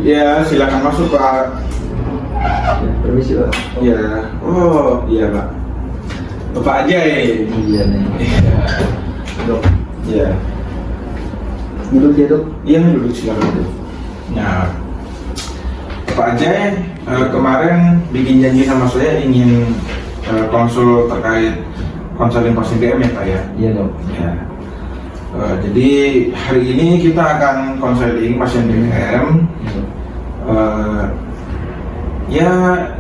Ya, silakan masuk Pak. Ya, permisi Pak. Ya, oh iya Pak. Bapak aja ya. Iya nih. Dok. Ya, Duduk ya dok. iya duduk silakan duduk. Nah, Bapak Ajay kemarin bikin janji sama saya ingin konsul terkait konseling pasien DM ya Pak ya. Iya dok. Ya. Jadi hari ini kita akan konseling pasien DM. Ya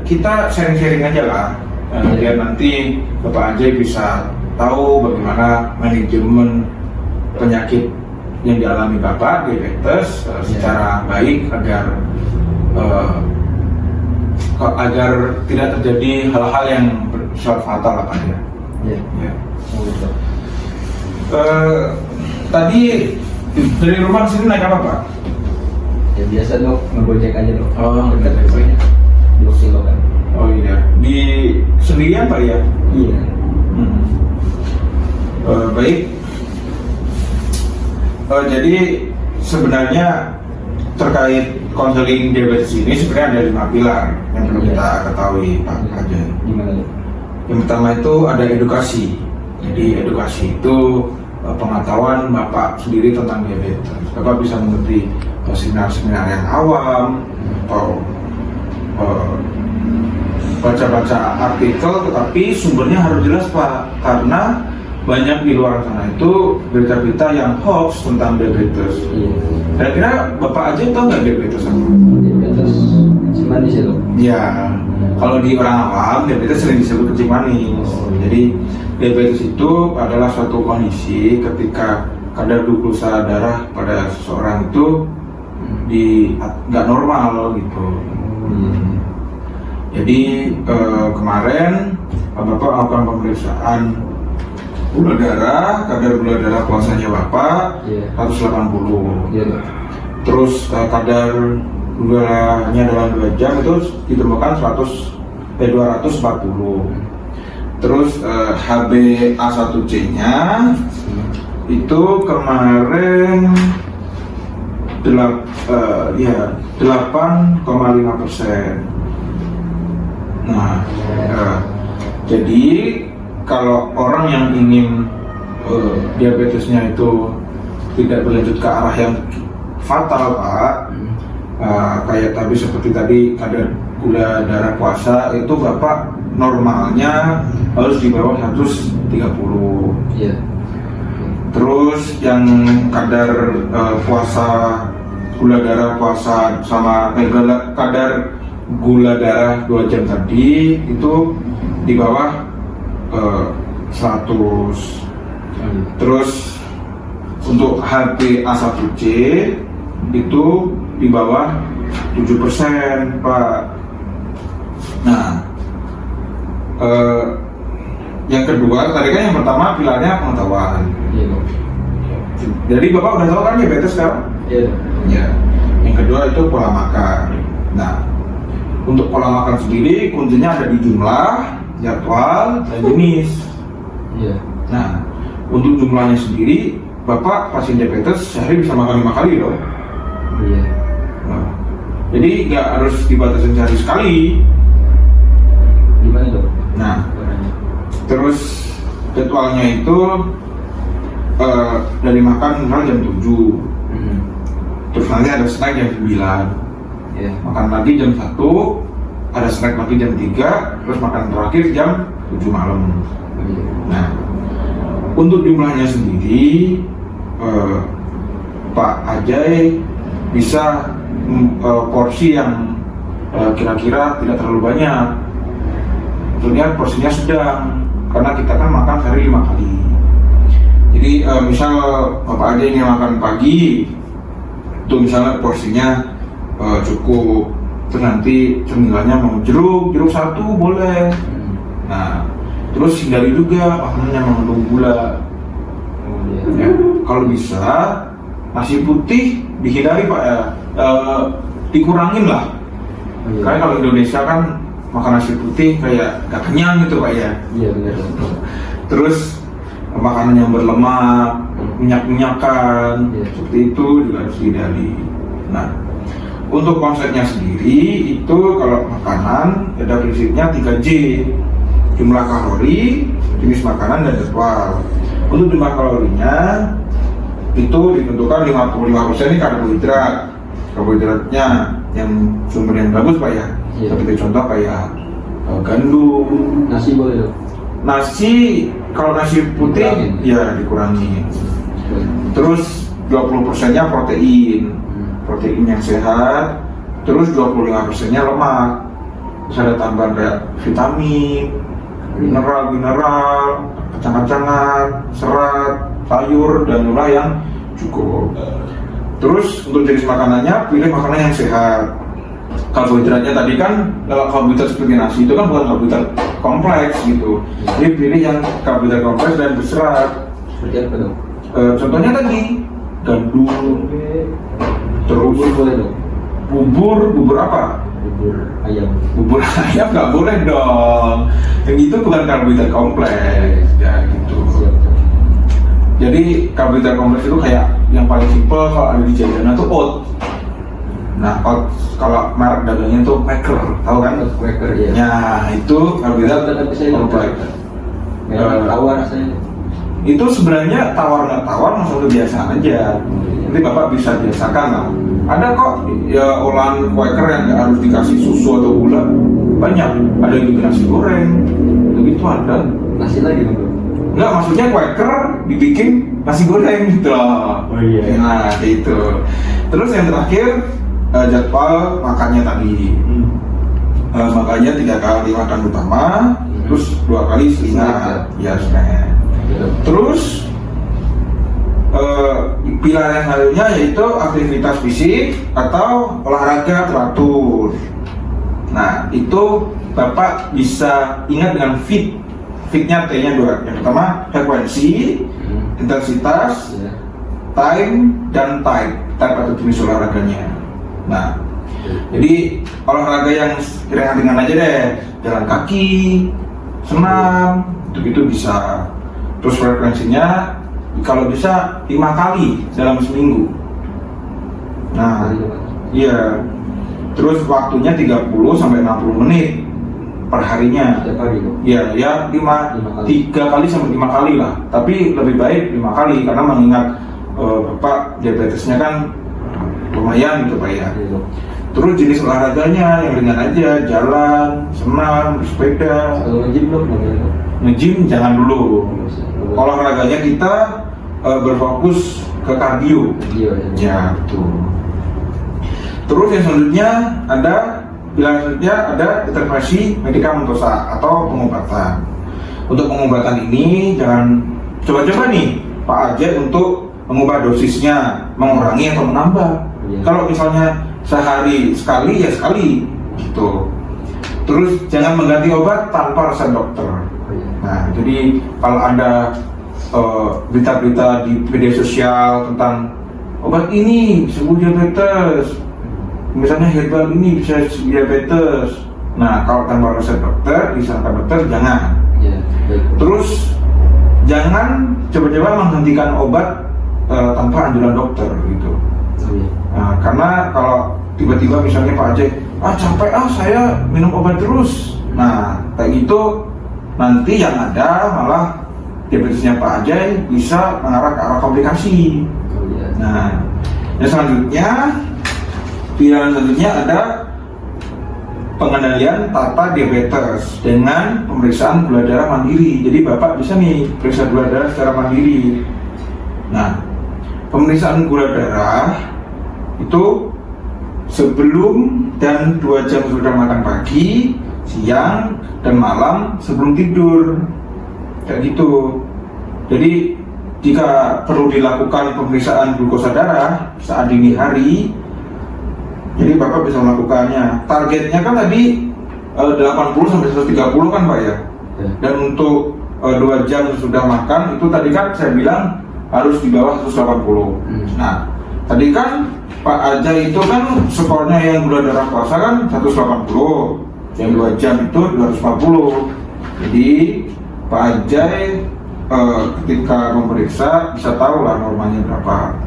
kita sharing-sharing aja lah, biar nanti Bapak Ajay bisa tahu bagaimana manajemen penyakit yang dialami Bapak, diabetes, secara baik agar tidak terjadi hal-hal yang bersifat fatal apa ya. Iya. Ya. Oh, dok. Tadi dari rumah sini naik apa Pak? Ya biasa dok, ngegojek aja dok. Oh, dekat ngegojek. pokoknya. 2 kilo kan. Oh iya, di sendirian Pak ya? Iya. Baik. Jadi sebenarnya terkait konseling diabetes ini sebenarnya ada 5 pilar yang perlu kita ketahui Pak Ajay. Gimana dok? Yang pertama itu ada edukasi. Jadi edukasi itu pengetahuan Bapak sendiri tentang diabetes. Bapak bisa mengerti seminar-seminar yang awam atau baca-baca artikel, tetapi sumbernya harus jelas Pak, karena banyak di luar sana itu berita-berita yang hoax tentang diabetes. Iya. Kira-kira Bapak aja tahu nggak diabetes apa? Diabetes kencing manis ya dok. Ya, kalau di orang awam diabetes sering disebut kencing manis. Jadi diabetes itu adalah suatu kondisi ketika kadar glukosa darah pada seseorang itu nggak normal gitu. Jadi kemarin Bapak melakukan pemeriksaan gula darah, kadar gula darah puasanya Bapak 180. Iya dok. Terus kadar gulanya dalam 2 jam itu ditemukan 240. Terus HbA1c-nya itu kemarin 8,5%. Nah, jadi kalau orang yang ingin diabetesnya itu tidak berlanjut ke arah yang fatal Pak, kayak tadi seperti tadi kadar gula darah puasa itu Bapak normalnya harus di bawah 130. Iya. Terus yang kadar puasa gula darah puasa sama kadar gula darah 2 jam tadi itu di bawah 100. Terus untuk HbA1c itu di bawah 7% Pak. Nah, yang kedua tadi kan yang pertama pilarnya pengetahuan. Iya dok. Jadi Bapak udah tahu kan diabetes sekarang? Iya dok. Ya. Yang kedua itu pola makan. Nah, untuk pola makan sendiri kuncinya ada di jumlah, jadwal, dan jenis. Iya. Nah, untuk jumlahnya sendiri, Bapak pasien diabetes sehari bisa makan 5 kali loh. Iya. Nah, jadi nggak harus dibatasi sehari sekali. Gimana dok? Nah, terus jadwalnya itu dari makan misalnya jam 7, terus nanti ada snack jam 9, Iya. makan lagi jam 1, ada snack lagi jam 3, terus makan terakhir jam 7 malam. Nah, untuk jumlahnya sendiri Pak Ajay bisa porsi yang kira-kira tidak terlalu banyak. Maksudnya porsinya sedang, karena kita kan makan sehari 5 kali. Jadi misal Bapak Ajay ingin makan pagi, itu misalnya porsinya cukup, terus nanti cemilannya mau jeruk 1 boleh. Nah, terus hindari juga makanan yang mengandung gula. Ya, kalau bisa nasi putih dihindari Pak ya, dikurangin lah. Karena kalau Indonesia kan makan nasi putih kayak gak kenyang gitu Pak ya. Iya benar. Terus makanan yang berlemak, minyak-minyakan, seperti itu juga harus dihindari. Nah, untuk konsepnya sendiri itu kalau makanan ada prinsipnya 3J, jumlah kalori, jenis makanan, dan jadwal. Untuk jumlah kalorinya itu ditentukan 55% ini karbohidratnya yang sumber yang bagus Pak ya. Iya. Seperti contoh kayak gandum, Nasi boleh dok? nasi, kalau nasi putih Dikurangin. ya dikurangi. Terus 20%-nya protein yang sehat. Terus 25%-nya lemak. Terus ada tambahan kayak vitamin, mineral, kacang-kacangan, serat, sayur, dan gula yang cukup. Terus untuk jenis makanannya, pilih makanan yang sehat. Karbohidratnya tadi kan, kalau karbohidrat seperti nasi itu kan bukan karbohidrat kompleks gitu. Jadi pilih yang karbohidrat kompleks dan berserat. Seperti apa dok? Contohnya tadi gandum, terus Bubur boleh dok? bubur apa? Bubur ayam. Bubur ayam nggak boleh dong. Yang itu bukan karbohidrat kompleks, ya gitu. Siap. Jadi karbohidrat kompleks itu kayak yang paling simpel kalau ada di jajanan tuh oat. Nah, oat kalau merek dagangnya tuh Quaker, tahu kan? Quaker ya. Ya, itu karbohidrat Tapi saya kompleks. Memang tawar rasanya. Itu sebenarnya tawar nggak tawar, maksudnya biasa aja. Nanti Bapak bisa biasakan lah. Ada kok ya olahan Quaker yang nggak harus dikasih susu atau gula. Banyak. Ada yang bikin nasi goreng, begitu ada. Nasi lagi dok? Enggak, maksudnya Quaker dibikin nasi goreng gitu loh. Oh iya. Nah, itu. Terus yang terakhir jadwal makannya tadi. Makannya 3 kali makan utama, terus 2 kali selingan. Ya, snack. Terus pilihan yang selanjutnya yaitu aktivitas fisik atau olahraga teratur. Nah, itu Bapak bisa ingat dengan fitnya T-nya 2. Yang pertama frekuensi, intensitas, time, dan type atau jenis olahraganya. Nah, jadi olahraga yang ringan-ringan aja deh, jalan kaki, senam, itu bisa. Terus frekuensinya kalau bisa 5 kali dalam seminggu. Nah, iya. Terus waktunya 30 sampai 60 menit per harinya. Setiap hari dok? Iya, ya 3 kali sampai 5 kali lah. Tapi lebih baik 5 kali karena mengingat Bapak diabetesnya kan lumayan gitu Pak ya. Iya dok. Terus jenis olahraganya yang ringan aja, jalan, senam, bersepeda. Kalau nge-gym dok? Nge-gym jangan dulu. Olahraganya kita berfokus ke kardio. Iya. Ya, betul. Terus yang selanjutnya pilihan selanjutnya ada intervensi medikamentosa atau pengobatan. Untuk pengobatan ini jangan coba-coba nih Pak Ajay untuk mengubah dosisnya, mengurangi atau menambah. Iya. Kalau misalnya sehari sekali ya sekali gitu. Terus jangan mengganti obat tanpa resep dokter. Nah, jadi kalau ada berita-berita di media sosial tentang obat ini sembuh diabetes, misalnya herbal ini bisa diabetes. Nah, kalau tanpa resep dokter, disarankan dokter jangan. Iya. Terus jangan coba-coba menghentikan obat tanpa anjuran dokter gitu. Nah, karena kalau tiba-tiba misalnya Pak Ajay, capek saya minum obat terus. Nah, kayak gitu nanti yang ada malah diabetesnya Pak Ajay bisa mengarah ke arah komplikasi. Nah, yang selanjutnya pilihan selanjutnya ada pengendalian tata diabetes dengan pemeriksaan gula darah mandiri. Jadi Bapak bisa nih periksa gula darah secara mandiri. Nah, pemeriksaan gula darah itu sebelum dan 2 jam sudah makan pagi, siang, dan malam sebelum tidur. Kayak gitu. Jadi jika perlu dilakukan pemeriksaan glukosa darah saat dini hari, jadi Bapak bisa melakukannya. Targetnya kan tadi 80 sampai 130 kan Pak ya. Dan untuk 2 jam sudah makan itu tadi kan saya bilang harus di bawah 180. Nah, tadi kan Pak Ajay itu kan skornya yang gula darah puasa kan 180, yang 2 jam itu 240. Jadi Pak Ajay ketika memeriksa bisa tahu lah normanya berapa.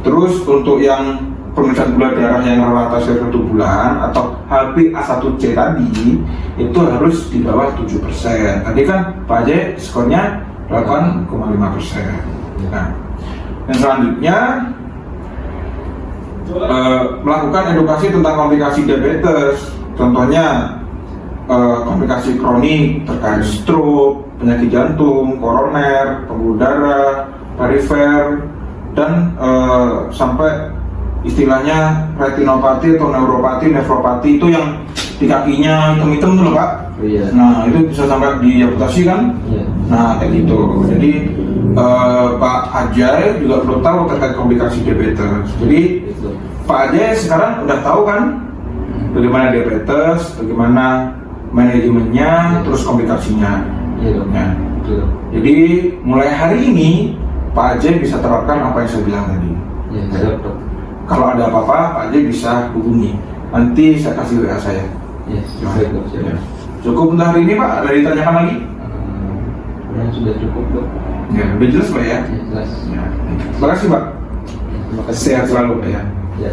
Terus untuk yang pemeriksaan gula darah yang rata setiap 1 bulan atau HbA1c tadi itu harus di bawah 7%. Tadi kan Pak Ajay skornya 8,5%. Nah, yang selanjutnya melakukan edukasi tentang komplikasi diabetes, contohnya komplikasi kronik terkait stroke, penyakit jantung, koroner, pembuluh darah, perifer, dan sampai istilahnya retinopati atau neuropati, nefropati itu yang di kakinya hitam-hitam tuh loh Pak. Oh, iya. Nah itu bisa sampai diamputasi kan? Iya. Nah kayak gitu. Jadi Pak Ajay juga perlu tahu terkait komplikasi diabetes. Jadi Itu. Pak Ajay sekarang udah tahu kan bagaimana diabetes, bagaimana manajemennya, terus komplikasinya. Iya dok. Ya. Betul, dok. Jadi mulai hari ini Pak Ajay bisa terapkan apa yang saya bilang tadi. Iya, siap dok. Kalau ada apa-apa, Pak Ajay bisa hubungi. Nanti saya kasih WA saya. Iya, siap dok. Siap. Ya. Cukup untuk hari ini Pak, ada ditanyakan lagi? Sudah cukup dok. Ya, udah jelas Pak ya? Ya, jelas. Ya. Terima kasih Pak. Terima kasih. Sehat selalu Pak ya. Ya.